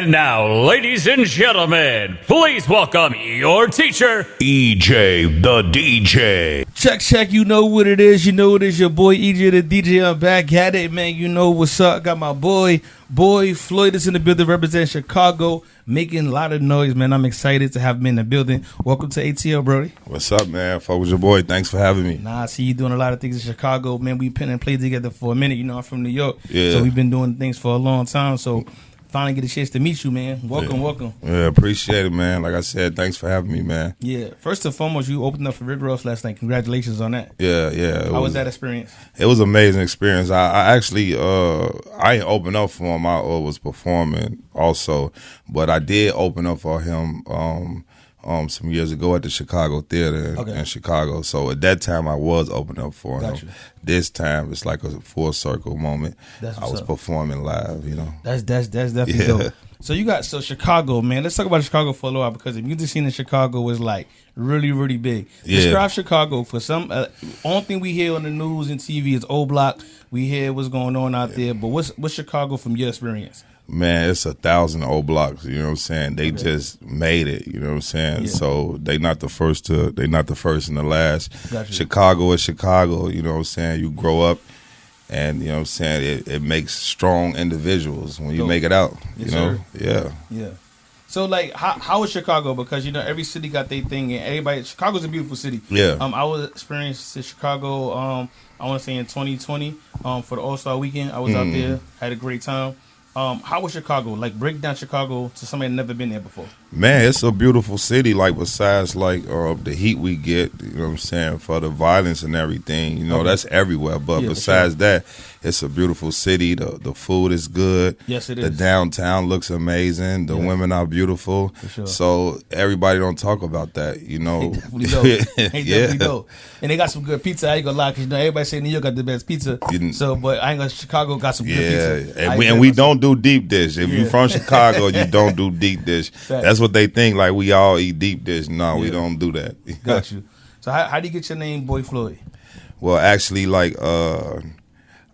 And now, ladies and gentlemen, please welcome your teacher, Ejay the DJ. Check, you know what it is. You know it is your boy Ejay the DJ. I'm back at it, man. You know what's up. Got my boy, Boi Floyd is in the building representing Chicago, making a lot of noise, man. I'm excited to have him in the building. Welcome to ATL, Brody. What's up, man? Fuck with your boy. Thanks for having me. Nah, I see you doing a lot of things in Chicago, man. We pen and played together for a minute. You know, I'm from New York. Yeah. So we've been doing things for a long time. So finally get a chance to meet you, man. Welcome. Yeah, appreciate it, man. Like I said, thanks for having me, man. Yeah. First and foremost, you opened up for Rick Ross last night. Congratulations on that. Yeah. How was that experience? It was an amazing experience. I actually, I didn't open up for him. I was performing also, but I did open up for him some years ago at the Chicago Theater in Chicago. So at that time, I was opening up for him. Gotcha. This time, it's like a full circle moment. I was performing live, you know. That's definitely dope. So Chicago, man. Let's talk about Chicago for a little while because the music scene in Chicago is like really, really big. Yeah. Describe Chicago for some. Only thing we hear on the news and TV is O Block. We hear what's going on out there, but what's Chicago from your experience? Man, it's 1,000 old blocks. You know what I'm saying? They just made it. You know what I'm saying? Yeah. So they not the first and the last. Gotcha. Chicago is Chicago. You know what I'm saying? You grow up, and you know what I'm saying. It makes strong individuals when you make it out. Yes, you know? sir. Yeah. So like, how is Chicago? Because you know every city got their thing, and everybody. Chicago's a beautiful city. Yeah. I was experienced in Chicago. I want to say in 2020 for the All-Star Weekend. I was out there, had a great time. How was Chicago? Like, break down Chicago to somebody that never been there before. Man, it's a beautiful city. Like, besides like the heat we get, you know what I'm saying, for the violence and everything, you know, that's everywhere. But besides that, it's a beautiful city. The food is good. Yes, it is. The downtown looks amazing. The women are beautiful. For sure. So everybody don't talk about that, you know. They definitely don't. Definitely don't. And they got some good pizza. I ain't gonna lie, because you know everybody say New York got the best pizza. So, but I ain't gonna. Chicago got some good pizza. And we don't do deep dish. If you from Chicago, you don't do deep dish. That's what they think. Like we all eat deep dish. No, we don't do that. Got you. So how do you get your name, Boi Floyd? Well, actually, like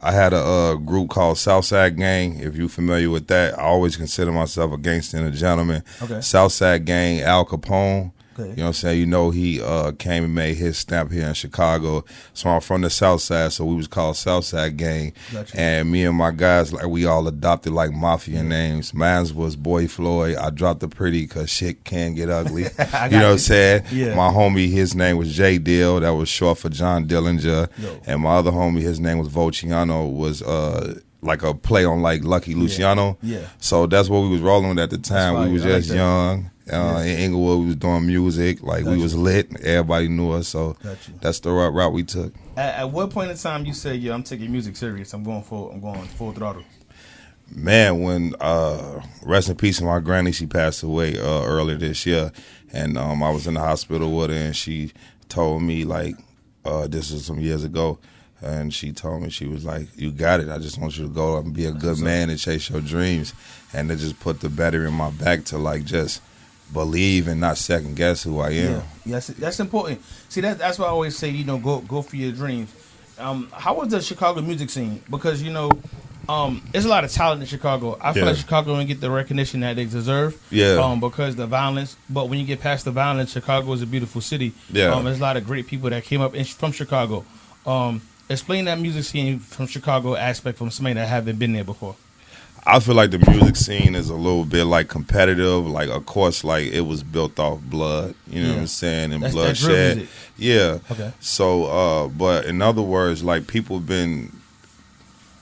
I had a group called Southside Gang. If you're familiar with that, I always consider myself a gangster and a gentleman. Okay. Southside Gang, Al Capone. Okay. You know what I'm saying? You know, he came and made his stamp here in Chicago. So I'm from the South Side, so we was called Southside Gang. Gotcha. And me and my guys, like, we all adopted like mafia names. Mine was Boi Floyd. I dropped the pretty because shit can get ugly. You know what I'm saying? Yeah. My homie, his name was J Dill. That was short for John Dillinger. And my other homie, his name was Vociano, was like a play on like Lucky Luciano. Yeah. So that's what we was rolling with at the time. We was just young. In Inglewood, we was doing music. Like, we was lit. Everybody knew us. So that's the route we took. At what point in time you said, "Yo, I'm taking music serious. I'm going full throttle"? Man, when rest in peace, my granny, she passed away earlier this year, and I was in the hospital with her, and she told me like, this was some years ago. And she told me, she was like, "You got it. I just want you to go up and be a good man and chase your dreams." And it just put the battery in my back to like just believe and not second guess who I am. Yeah, that's important. See, that's why I always say, you know, go for your dreams. How was the Chicago music scene? Because, you know, there's a lot of talent in Chicago. I feel like Chicago don't get the recognition that they deserve. Yeah. Because the violence. But when you get past the violence, Chicago is a beautiful city. Yeah. There's a lot of great people that came up from Chicago. Explain that music scene from Chicago aspect from somebody that haven't been there before. I feel like the music scene is a little bit like competitive. Like, of course, like it was built off blood, you know what I'm saying, and bloodshed. Yeah. Okay. So, but in other words, like people have been,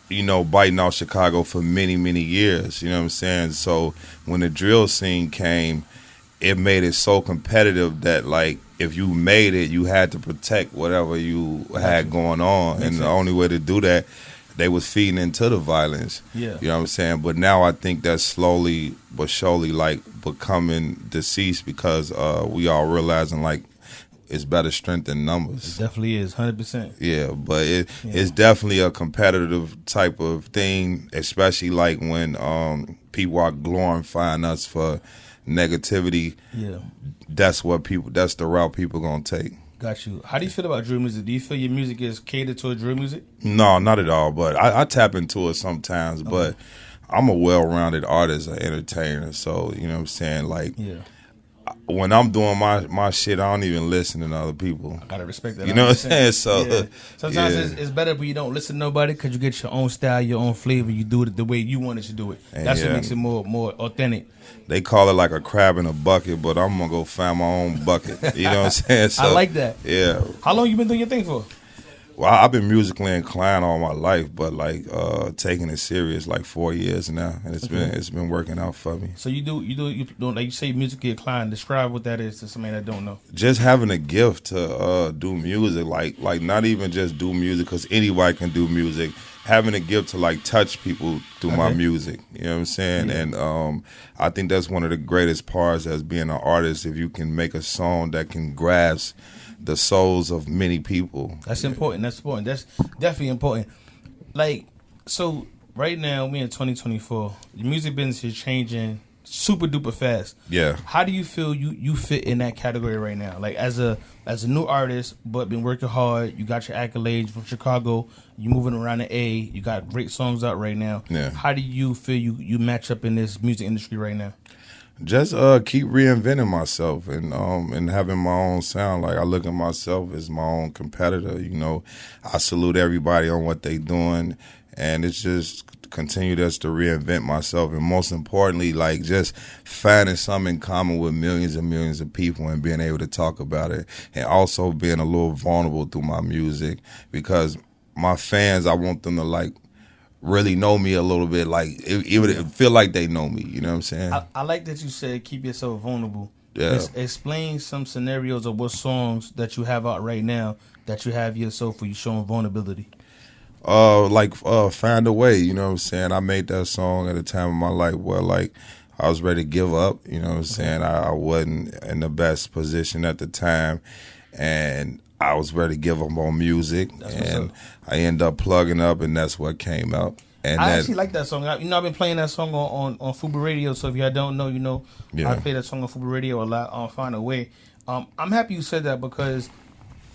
you know, biting off Chicago for many, many years. You know what I'm saying? So when the drill scene came, it made it so competitive that like if you made it, you had to protect whatever you had going on, and the only way to do that, they was feeding into the violence. Yeah. You know what I'm saying? But now I think that's slowly but surely like becoming deceased because we all realizing like it's better strength than numbers. It definitely is, 100%. Yeah, but it's definitely a competitive type of thing, especially like when people are glorifying us for negativity. Yeah. That's the route people gonna take. Got you. How do you feel about drill music? Do you feel your music is catered toward drill music? No, not at all. But I tap into it sometimes. Okay. But I'm a well-rounded artist, an entertainer. So you know what I'm saying. Like, Yeah. when I'm doing my shit, I don't even listen to other people. I gotta respect that. You know what I'm saying? So yeah. Sometimes yeah. it's better when you don't listen to nobody because you get your own style, your own flavor. You do it the way you wanted to do it. And That's what makes it more authentic. They call it like a crab in a bucket, but I'm gonna go find my own bucket. You know what I'm saying? So, I like that. Yeah. How long you been doing your thing for? Well, I've been musically inclined all my life, but like taking it serious like 4 years now, and it's been working out for me. So you do like you say musically inclined. Describe what that is to somebody that don't know. Just having a gift to do music, like not even just do music, because anybody can do music. Having a gift to like touch people through my music, you know what I'm saying? Yeah. And I think that's one of the greatest parts as being an artist, if you can make a song that can grasp the souls of many people. That's important. That's important. That's definitely important. Like, so right now we in 2024. The music business is changing super duper fast. Yeah. How do you feel you fit in that category right now? Like as a new artist, but been working hard. You got your accolades from Chicago. You moving around the A. You got great songs out right now. Yeah. How do you feel you match up in this music industry right now? Just keep reinventing myself and having my own sound. Like, I look at myself as my own competitor. You know, I salute everybody on what they doing, and it's just continue just to reinvent myself, and most importantly, like just finding something in common with millions and millions of people and being able to talk about it, and also being a little vulnerable through my music, because my fans, I want them to like really know me a little bit, like it feel like they know me. You know what I'm saying? I like that you said keep yourself vulnerable. Yeah. Explain some scenarios of what songs that you have out right now that you have yourself where you showing vulnerability. Find a Way. You know what I'm saying? I made that song at a time in my life where like I was ready to give up. You know what I'm saying? I wasn't in the best position at the time, and I was ready to give up on music, and I ended up plugging up, and that's what came out. And I actually like that song. I've been playing that song on Fubu Radio. So if y'all don't know, I play that song on Fubu Radio a lot on Find a Way. I'm happy you said that because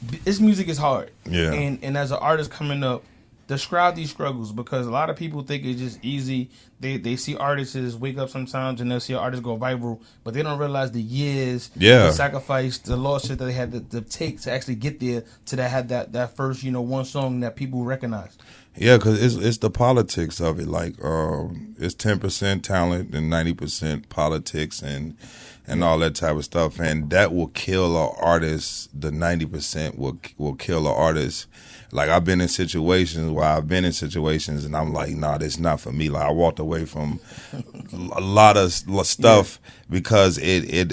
this music is hard. Yeah. And as an artist coming up, describe these struggles, because a lot of people think it's just easy. They see artists wake up sometimes and they'll see an artist go viral, but they don't realize the years, the sacrifice, the losses that they had to take to actually get there, to have that first one song that people recognize. Yeah, because it's the politics of it. Like it's 10% talent and 90% politics and all that type of stuff, and that will kill an artist. The 90% will kill an artist. Like, I've been in situations and I'm like, nah, this is not for me. Like, I walked away from a lot of stuff because it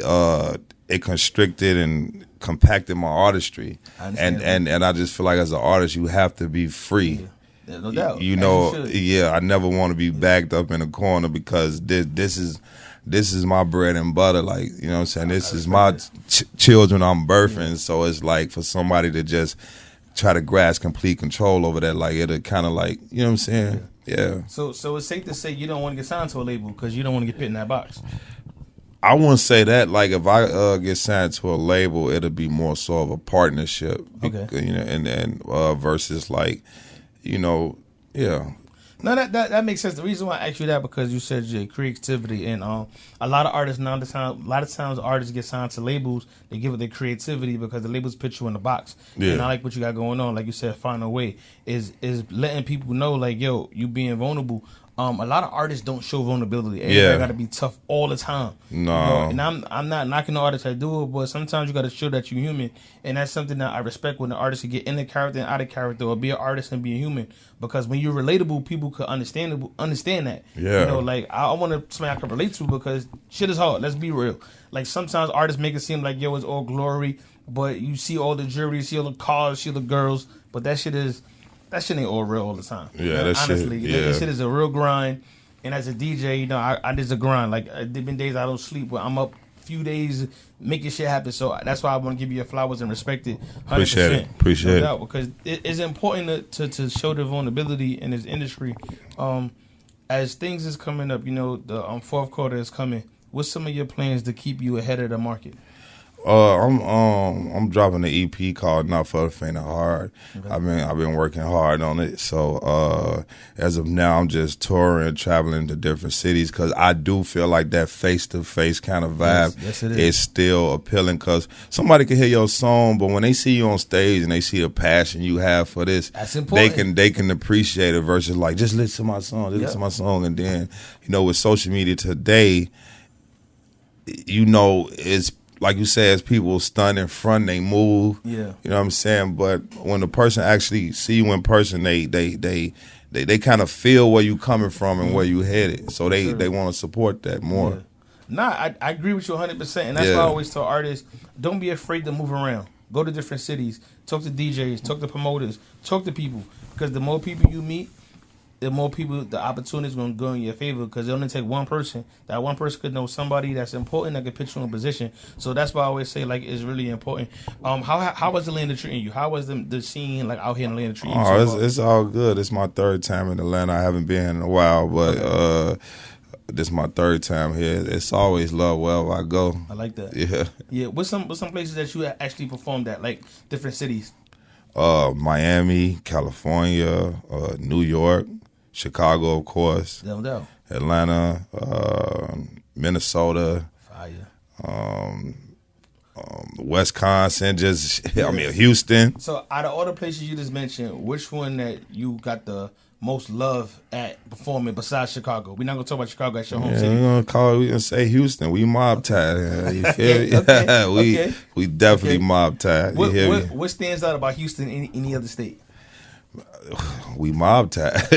constricted and compacted my artistry. And I just feel like as an artist, you have to be free. Yeah, no doubt. You know, I never want to be backed up in a corner, because this is my bread and butter. Like, you know what I'm saying? This is my children I'm birthing. Yeah. So it's like for somebody to just try to grasp complete control over that, like it'll kind of like, you know what I'm saying? Yeah. So it's safe to say you don't want to get signed to a label because you don't want to get put in that box. I wouldn't say that. Like, if I get signed to a label, it'll be more so of a partnership. Okay. You know, and versus like, yeah. No, that makes sense. The reason why I asked you that, because you said your creativity, and a lot of artists times artists get signed to labels. They give it their creativity because the labels put you in the box. Yeah. And I like what you got going on. Like you said, Find a Way is letting people know, like, yo, you being vulnerable. A lot of artists don't show vulnerability. Everybody got to be tough all the time. No. And I'm not knocking the artists that do it, but sometimes you got to show that you're human, and that's something that I respect when the artists can get in the character and out of character, or be an artist and be a human. Because when you're relatable, people could understand that. Yeah. Like, I want to somebody I can relate to, because shit is hard. Let's be real. Like, sometimes artists make it seem like, yo, it's all glory, but you see all the jewelry, you see all the cars, you see the girls, but that shit ain't all real all the time. Yeah, honestly, that shit is a real grind. And as a DJ, I just a grind. Like, there been days I don't sleep, but I'm up a few days making shit happen. So that's why I want to give you your flowers and respect it. 100%. Appreciate it. Because it's important to show the vulnerability in this industry. As things is coming up, the fourth quarter is coming. What's some of your plans to keep you ahead of the market? I'm dropping an EP called Not for the Faint of Heart. Okay. I've been working hard on it. So as of now, I'm just touring, traveling to different cities because I do feel like that face to face kind of vibe yes, it is still appealing. Because somebody can hear your song, but when they see you on stage and they see the passion you have for this, that's important. They can appreciate it versus like just listen to my song, listen to my song, and then with social media today, it's. Like you said, as people stand in front, they move. Yeah. You know what I'm saying? But when the person actually see you in person, they kind of feel where you coming from and where you headed. So they want to support that more. Yeah. Nah, I agree with you 100%. And that's why I always tell artists, don't be afraid to move around. Go to different cities. Talk to DJs. Talk to promoters. Talk to people. Because the more people you meet, the more people, the opportunity is going to go in your favor because it only take one person. That one person could know somebody that's important that could put you in position. So that's why I always say, like, it's really important. How was Atlanta treating you? How was the scene, like, out here in Atlanta treating you? It's all good. It's my third time in Atlanta. I haven't been in a while, but this is my third time here. It's always love wherever I go. I like that. Yeah. Yeah. What's some places that you actually performed at, like, different cities? Miami, California, New York. Chicago, of course. No doubt. Atlanta, Minnesota. Fire. Wisconsin, Houston. So out of all the places you just mentioned, which one that you got the most love at performing besides Chicago? We're not gonna talk about Chicago at your home city. We gonna say Houston. We mob tied. You feel me? We definitely mob tied. What stands out about Houston in any other state? We mob tied.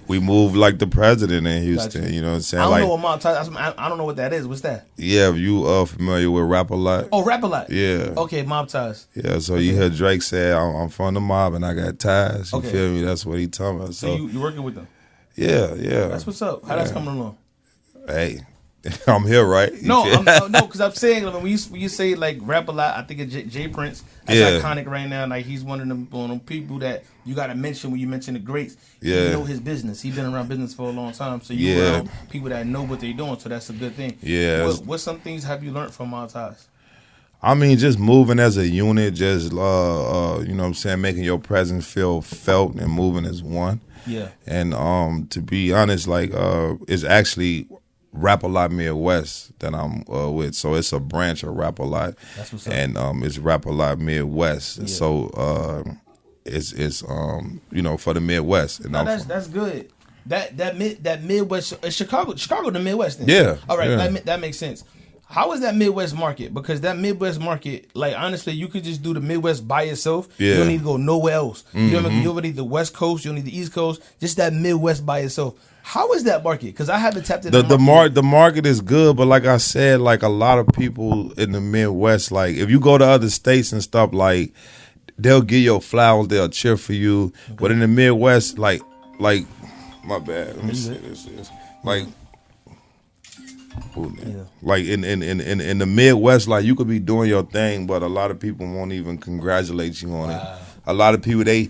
We move like the president in Houston. Gotcha. You know what I'm saying? I don't know what mob tied. I don't know what that is. What's that? Yeah, you familiar with Rap a Lot? Oh, Rap a Lot. Yeah. Okay, mob ties. Yeah, so you hear Drake say, "I'm from the mob and I got ties." You feel me? That's what he talking about. So you working with them? Yeah. That's what's up. How that's coming along? Hey. I'm here, right? No, because I'm saying when you say like Rap a Lot, I think of Jay Prince. That's iconic right now. Like he's one of them people that you got to mention when you mention the greats. Yeah, you know his business. He's been around business for a long time, so you around people that know what they're doing. So that's a good thing. Yeah. What some things have you learned from Montage? I mean, just moving as a unit, just you know what I'm saying, making your presence feel felt and moving as one. Yeah. And to be honest, like it's actually Rap a Lot Midwest that I'm with, so it's a branch of Rap a Lot. That's what's up. And it's Rap a Lot Midwest. Yeah. So it's for the Midwest. And that's good. That Midwest is Chicago the Midwest then. Yeah. All right, that makes sense. How is that Midwest market? Because that Midwest market, like honestly, you could just do the Midwest by itself. Yeah. You don't need to go nowhere else. You don't need the West Coast. You don't need the East Coast. Just that Midwest by itself. How is that market? Because I haven't tapped into the market is good, but like I said, like a lot of people in the Midwest, like if you go to other states and stuff, like they'll give you flowers, they'll cheer for you. Okay. But in the Midwest, like my bad. Let me see this. Like. Like in the Midwest, like you could be doing your thing, but a lot of people won't even congratulate you on it. A lot of people they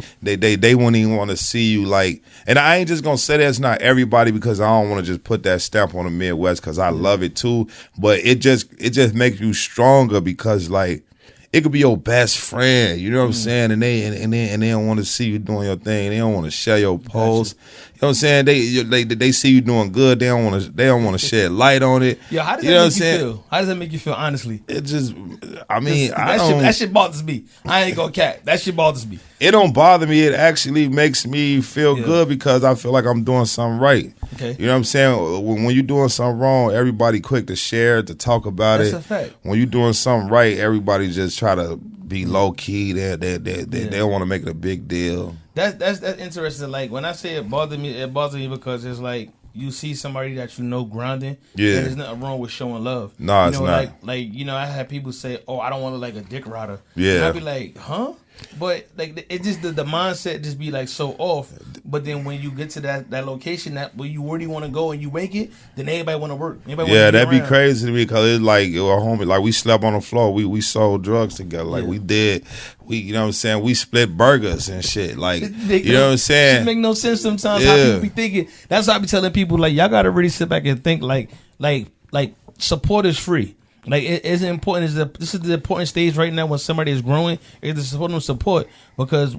won't even want to see you, like. And I ain't just gonna say that's not everybody because I don't want to just put that stamp on the Midwest because I love it too. But it just makes you stronger because like it could be your best friend, you know what I'm saying, and they don't want to see you doing your thing. They don't want to share your posts. You know what I'm saying? They see you doing good. They don't want to shed light on it. Yeah, how does that make you feel? How does that make you feel? Honestly, it just, I mean, that shit bothers me. I ain't gonna cap. That shit bothers me. It don't bother me. It actually makes me feel good because I feel like I'm doing something right. Okay. You know what I'm saying? When you're doing something wrong, everybody quick to share, to talk about it. That's a fact. When you're doing something right, everybody just try to be low key. They don't want to make it a big deal. That's interesting. Like when I say it bothers me because it's like you see somebody that you know grinding. Yeah. And there's nothing wrong with showing love. No, it's not. Like I had people say, "Oh, I don't want to like a dick rider." Yeah. And I'd be like, "Huh?" But like it just the mindset just be like so off. But then when you get to that location that where you really want to go and you make it, then everybody want to work. That'd be crazy to me because it's like a homie. Like we slept on the floor. We sold drugs together. Like we did. You know what I'm saying? We split burgers and shit. Like you know what I'm saying? It make no sense sometimes how people be thinking. That's why I be telling people like y'all gotta really sit back and think like support is free. Like it's important. This is the important stage right now when somebody is growing. It's supporting them support because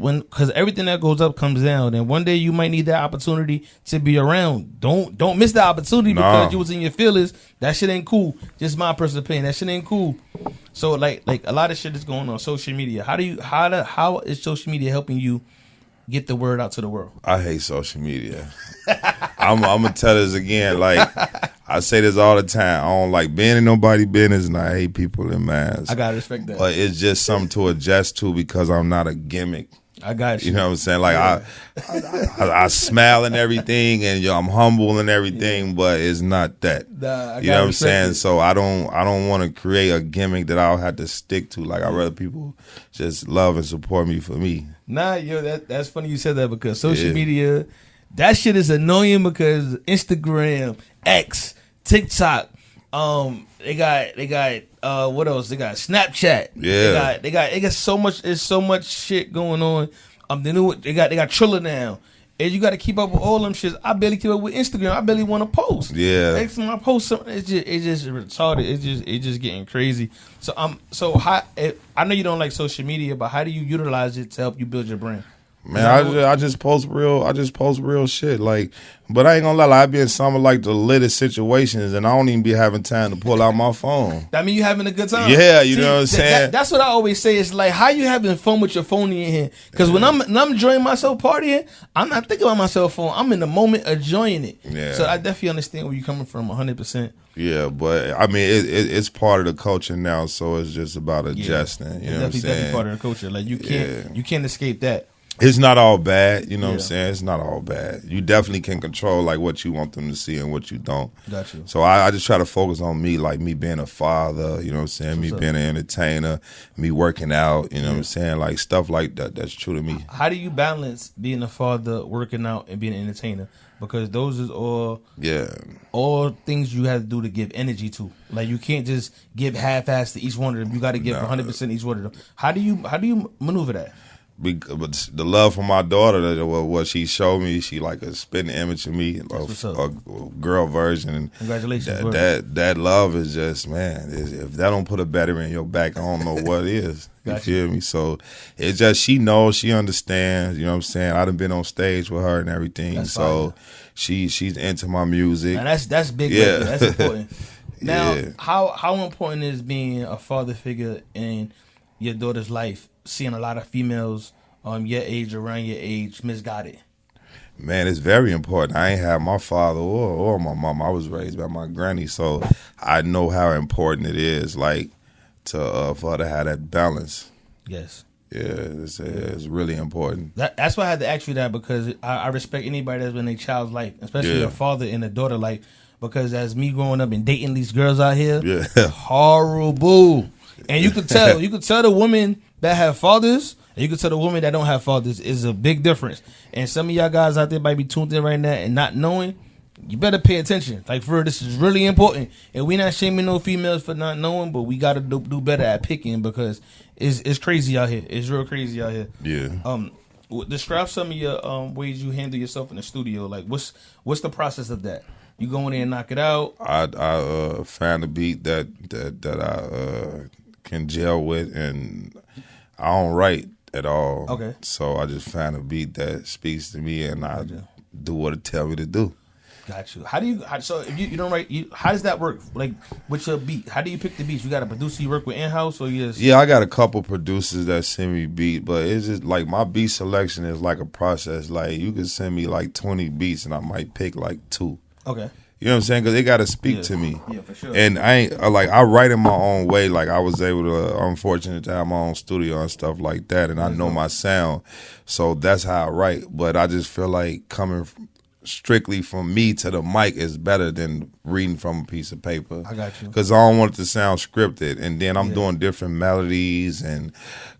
everything that goes up comes down, and one day you might need that opportunity to be around. Don't miss the opportunity because you was in your feelings. That shit ain't cool. Just my personal opinion. That shit ain't cool. So like a lot of shit is going on social media. How is social media helping you get the word out to the world? I hate social media. I'm gonna tell this again. Like I say this all the time. I don't like being in nobody's business, and I hate people in masks. I gotta respect that. But it's just something to adjust to because I'm not a gimmick. I got you. You know what I'm saying? Like I smile and everything, and I'm humble and everything, but it's not that. You know what I'm saying? So I don't want to create a gimmick that I'll have to stick to. Like I'd rather people just love and support me for me. Nah, that's funny you said that because social media, that shit is annoying because Instagram, X, TikTok, they got what else? They got Snapchat. Yeah. They got so much. There's so much shit going on. They got Triller now. And you got to keep up with all them shits. I barely keep up with Instagram. I barely want to post. Yeah. Next time I post something, it's just retarded. It's just getting crazy. So I know you don't like social media, but how do you utilize it to help you build your brand? Man, I just post real shit. Like, but I ain't gonna lie, like, I be in some of like the latest situations, and I don't even be having time to pull out my phone. That mean you having a good time. Yeah, you know what I'm saying. That's what I always say. It's like how you having fun with your phone in here. Because when I'm enjoying myself partying, I'm not thinking about my cell phone. I'm in the moment enjoying it. Yeah. So I definitely understand where you're coming from, 100%. Yeah, but I mean, it's part of the culture now, so it's just about adjusting. You know what I'm saying? Definitely part of the culture. Like you can't escape that. It's not all bad, you know what I'm saying? It's not all bad. You definitely can control like what you want them to see and what you don't. Got you. So I just try to focus on me, like me being a father, you know what I'm saying? Me being an entertainer, me working out, you know what I'm saying? Like stuff like that, that's true to me. How do you balance being a father, working out, and being an entertainer? Because those is all things you have to do to give energy to. Like you can't just give half-ass to each one of them. You got to give 100% each one of them. How do you maneuver that? But the love for my daughter, what she showed me, she like a spitting image of me, a girl version. And congratulations. That love is just, man, if that don't put a battery in your back, I don't know what is. You feel me? So it's just, she knows, she understands, you know what I'm saying? I done been on stage with her and everything. That's so she's into my music. Now that's big. Yeah. That's important. Now, how important is being a father figure in your daughter's life? Seeing a lot of females your age, around your age, misguided. Man, it's very important. I ain't have my father or my mom. I was raised by my granny, so I know how important it is, like, to for her to have that balance. Yes. Yeah, it's really important. That's why I had to ask you that, because I respect anybody that's in their child's life, especially a father and a daughter life, because as me growing up and dating these girls out here, horrible. And you could tell the women that have fathers, and you can tell the women that don't have fathers, is a big difference. And some of y'all guys out there might be tuned in right now and not knowing. You better pay attention. Like, for real, this is really important. And we not shaming no females for not knowing, but we got to do better at picking, because it's crazy out here. It's real crazy out here. Yeah. Describe some of your ways you handle yourself in the studio. Like, what's the process of that? You go in there and knock it out? I find a beat that I can gel with, and I don't write at all. Okay. So I just find a beat that speaks to me, and I do what it tell me to do. Got you. So if you don't write, how does that work? Like, with your beat, how do you pick the beats? You got a producer you work with in-house, or you just... Yeah, I got a couple producers that send me beat, but it's just like my beat selection is like a process. Like, you can send me like 20 beats, and I might pick like 2. Okay. You know what I'm saying? Because they got to speak to me. Yeah, for sure. And I write in my own way. Like, I was able to, I'm fortunate to have my own studio and stuff like that, and I know my sound. So that's how I write. But I just feel like coming strictly from me to the mic is better than reading from a piece of paper. I got you. Because I don't want it to sound scripted. And then I'm doing different melodies and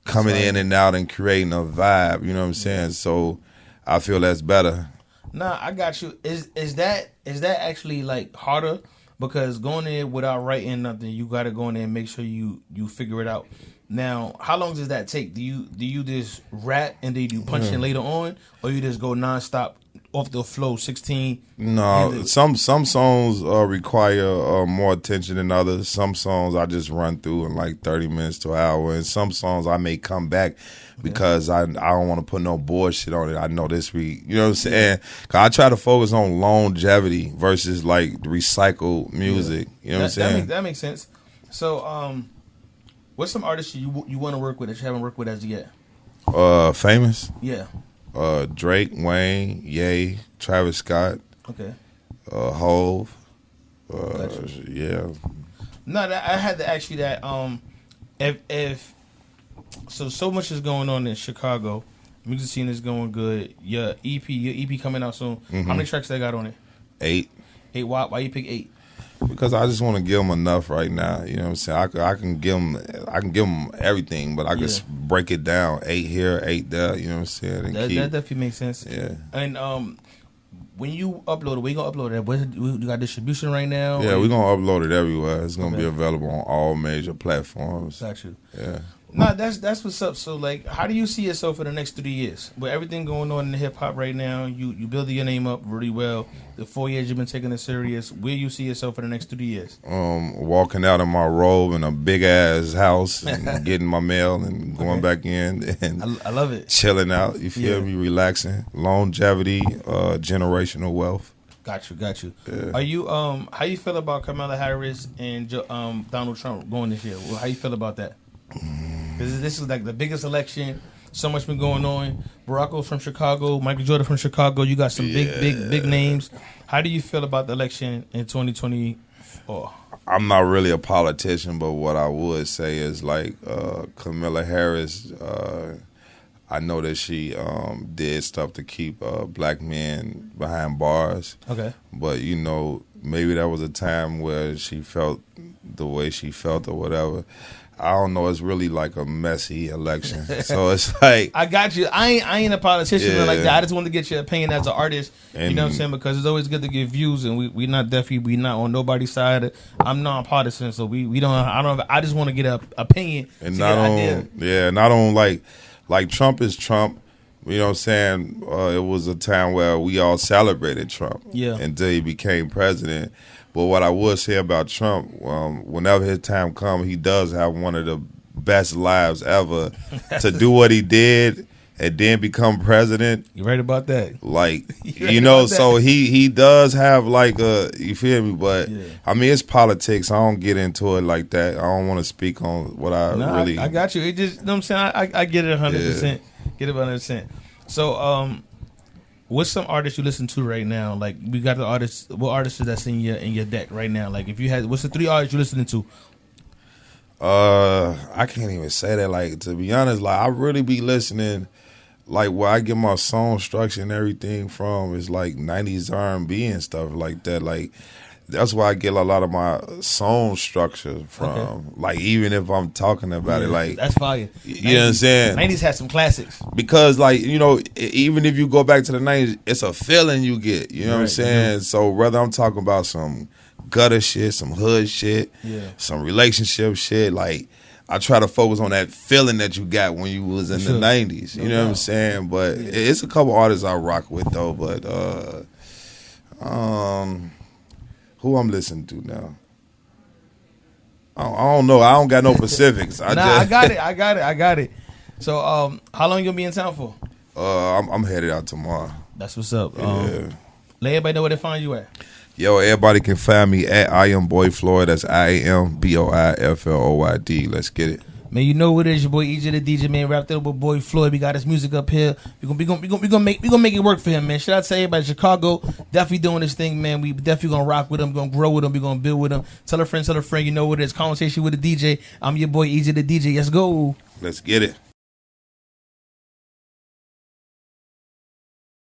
coming in and out and creating a vibe. You know what I'm saying? So I feel that's better. Nah, I got you. Is that actually like harder? Because going in without writing nothing, you got to go in there and make sure you figure it out. Now, how long does that take? Do you just rap and then you punch in later on, or you just go nonstop off the flow 16? No, some songs require more attention than others. Some songs I just run through in like 30 minutes to an hour, and some songs I may come back because I don't want to put no bullshit on it. I know this week, you know what I'm saying? 'Cause I try to focus on longevity versus like recycled music. You know what I'm saying? That makes sense. So, what's some artists you want to work with that you haven't worked with as yet? Famous? Yeah. Drake, Wayne, Ye, Travis Scott, Okay. Hove. Gotcha. Yeah. No, I had to ask you that. If so much is going on in Chicago, music scene is going good. Your EP coming out soon. How many tracks they got on it? 8. 8. Why you pick 8? Because I just want to give them enough right now. You know what I'm saying? I can give them everything, but I can break it down. 8 here, 8 there. You know what I'm saying? And That definitely makes sense. Yeah. And when you upload it, where you gonna upload it? You got distribution right now? Yeah, we're gonna upload it everywhere. It's gonna be available on all major platforms. Got you. Yeah. No, that's what's up. So, like, how do you see yourself for the next 3 years? With everything going on in the hip hop right now, you building your name up really well. The 4 years you've been taking it serious. Where you see yourself for the next 3 years? Walking out of my robe in a big ass house and getting my mail and going back in and I love it. chilling out. You feel me? Relaxing, longevity, generational wealth. Got you. Yeah. Are you how you feel about Kamala Harris and Donald Trump going this year? Well, how you feel about that? Because this is like the biggest election. So much been going on. Barack Obama's from Chicago. Michael Jordan from Chicago. You got some big names. How do you feel about the election in 2024? I'm not really a politician, but what I would say is like Kamala Harris. I know that she did stuff to keep black men behind bars. Okay. But, you know, maybe that was a time where she felt the way she felt or whatever. I don't know. It's really like a messy election. So it's like... I got you. I ain't a politician like that. I just wanted to get your opinion as an artist. And, you know what I'm saying? Because it's always good to get views, and we not not on nobody's side. I'm non-partisan, so we don't... I just want to get an opinion. And not on like Trump is Trump. You know what I'm saying? It was a time where we all celebrated Trump until he became president. But what I would say about Trump, whenever his time comes, he does have one of the best lives ever to do what he did and then become president. You right about that? Like, you know, so he does have like a, you feel me? But, I mean, it's politics. I don't get into it like that. I don't want to speak on what I really... I got you. It just, you know what I'm saying? I get it 100%. Yeah. Get it 100%. So, what's some artists you listen to right now? Like, we got the artists. What artists that's in your deck right now? Like, if you had, what's the 3 artists you listening to? I can't even say that. Like, to be honest, like I really be listening. Like, where I get my song structure and everything from is like 90s R&B and stuff like that. Like, that's where I get a lot of my song structure from. Okay. Like, even if I'm talking about it, like... That's fire. You know what I'm saying? 90s had some classics. Because, like, you know, even if you go back to the 90s, it's a feeling you get. You know what I'm saying? Mm-hmm. So, whether I'm talking about some gutter shit, some hood shit, some relationship shit, like, I try to focus on that feeling that you got when you was in the 90s. You know what I'm saying? But it's a couple artists I rock with, though. But, who I'm listening to now? I don't know. I don't got no specifics. I got it. So, how long you gonna be in town for? I'm headed out tomorrow. That's what's up. Let everybody know where they find you at. Yo, everybody can find me at I am Boi Floyd. That's IamBoiFloyd. Let's get it. Man, you know what it is, your boy Ejay the DJ, man. Wrapped up with Boi Floyd. We got his music up here. We gonna make it work for him, man. Shout out to everybody in Chicago. Definitely doing this thing, man. We definitely gonna rock with him. Gonna grow with him. We gonna build with him. Tell a friend. You know what it is. Conversation with the DJ. I'm your boy Ejay the DJ. Let's go. Let's get it.